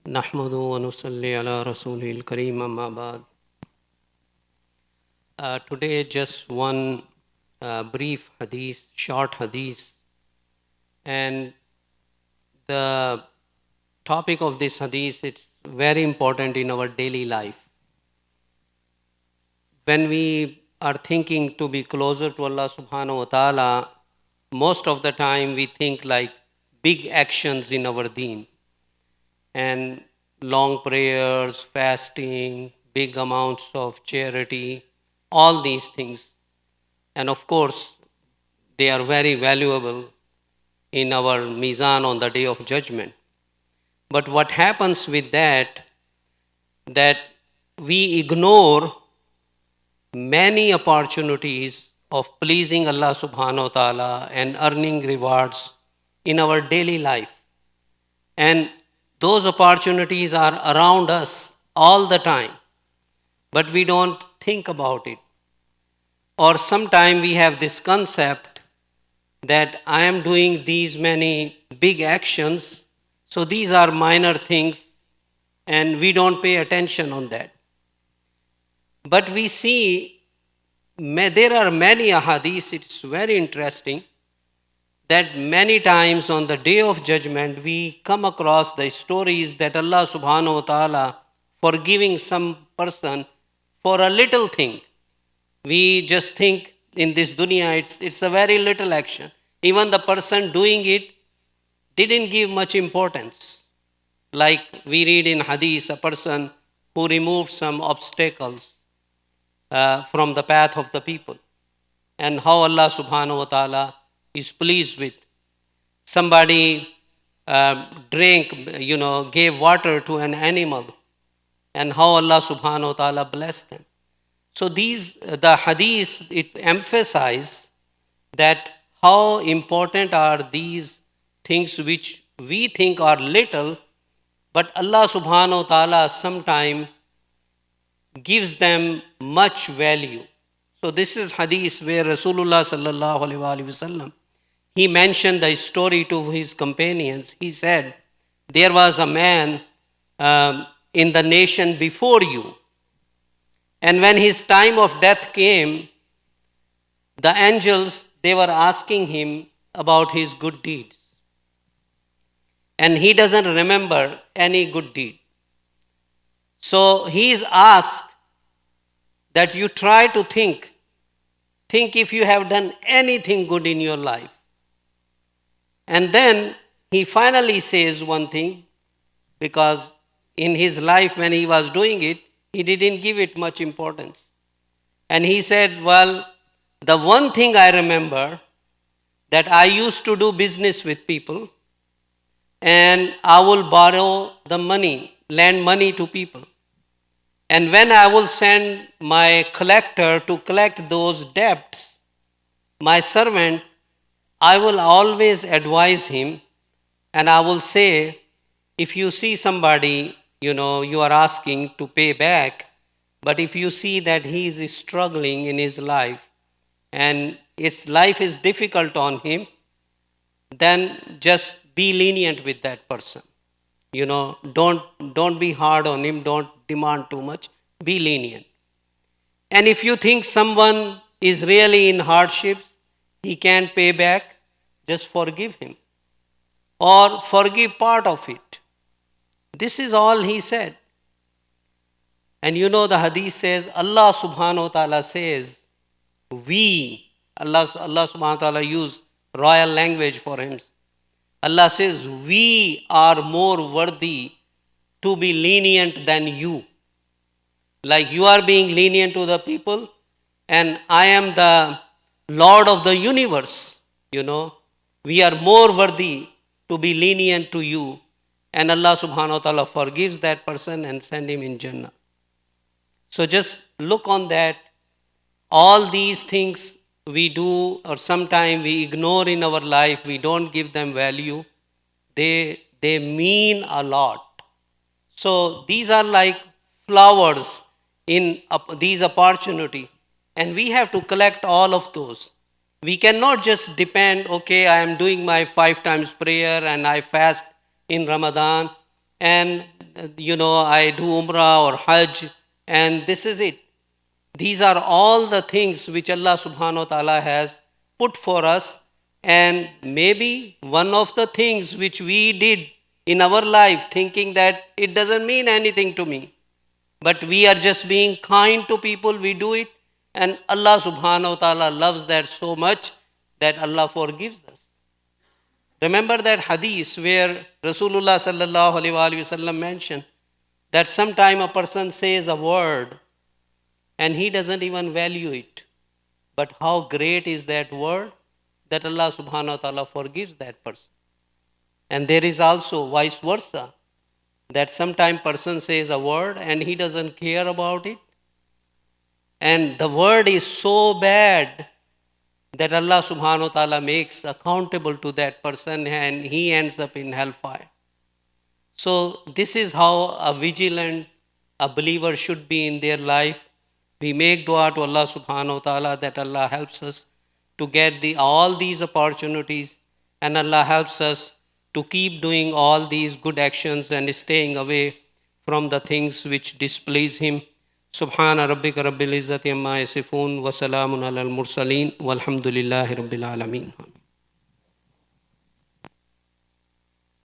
नहमदु व नुसल्ली अला रसूलिल करीम अम्मा बाद. Today just one brief hadith, short hadith, and the topic of this hadith, it's very important in our daily life. When we are thinking to be closer to Allah subhanahu wa ta'ala, most of the time we think like big actions in our deen and long prayers, fasting, big amounts of charity, all these things. And of course, they are very valuable in our mizan on the day of judgment. But what happens with that we ignore many opportunities of pleasing Allah subhanahu wa ta'ala and earning rewards in our daily life. And those opportunities are around us all the time, but we don't think about it. Or sometimes we have this concept that I am doing these many big actions, so these are minor things, and we don't pay attention on that. But we see there are many ahadith, it's very interesting, that many times on the day of judgment we come across the stories that Allah subhanahu wa ta'ala forgiving some person for a little thing. We just think in this dunya it's a very little action. Even the person doing it didn't give much importance. Like we read in hadith, a person who removed some obstacles from the path of the people, and how Allah subhanahu wa ta'ala is pleased with. Somebody gave water to an animal, and how Allah subhanahu wa ta'ala blessed them. So the hadith, it emphasizes that how important are these things which we think are little, but Allah subhanahu wa ta'ala sometimes gives them much value. So this is hadith where Rasulullah sallallahu alaihi wasallam, he mentioned the story to his companions. He said, there was a man in the nation before you, and when his time of death came, the angels, they were asking him about his good deeds. And he doesn't remember any good deed. So he is asked that you try to think if you have done anything good in your life. And then he finally says one thing, because in his life when he was doing it, he didn't give it much importance. And he said, well, the one thing I remember, that I used to do business with people, and I will borrow the money, lend money to people. And when I will send my collector to collect those debts, my servant, I will always advise him, and I will say, if you see somebody, you are asking to pay back, but if you see that he is struggling in his life and his life is difficult on him, then just be lenient with that person. Don't be hard on him, don't demand too much, be lenient. And if you think someone is really in hardships, he can't pay back, just forgive him, or forgive part of it. This is all he said. And the hadith says, Allah subhanahu wa ta'ala says, Allah subhanahu wa ta'ala use royal language for him. Allah says, we are more worthy to be lenient than you. Like you are being lenient to the people, and I am the Lord of the universe. We are more worthy to be lenient to you. And Allah subhanahu wa ta'ala forgives that person and send him in Jannah. So just look on that. All these things we do, or sometimes we ignore in our life, we don't give them value. They mean a lot. So these are like flowers in these opportunity, and we have to collect all of those. We cannot just depend, okay, I am doing my 5 times prayer and I fast in Ramadan, and I do Umrah or Hajj, and this is it. These are all the things which Allah subhanahu wa ta'ala has put for us, and maybe one of the things which we did in our life thinking that it doesn't mean anything to me, but we are just being kind to people, we do it, and Allah subhanahu wa ta'ala loves that so much that Allah forgives us. Remember that hadith where Rasulullah sallallahu alaihi wasallam mentioned that sometime a person says a word and he doesn't even value it. But how great is that word that Allah subhanahu wa ta'ala forgives that person. And there is also vice versa, that sometime person says a word and he doesn't care about it. And the word is so bad that Allah subhanahu wa ta'ala makes accountable to that person and he ends up in hellfire. So this is how a vigilant, a believer should be in their life. We make dua to Allah subhanahu wa ta'ala that Allah helps us to get all these opportunities, and Allah helps us to keep doing all these good actions and staying away from the things which displease Him. Subhana rabbika rabbil izzati amma yasifun wa salamun alal mursaleen walhamdulillahi rabbil alameen.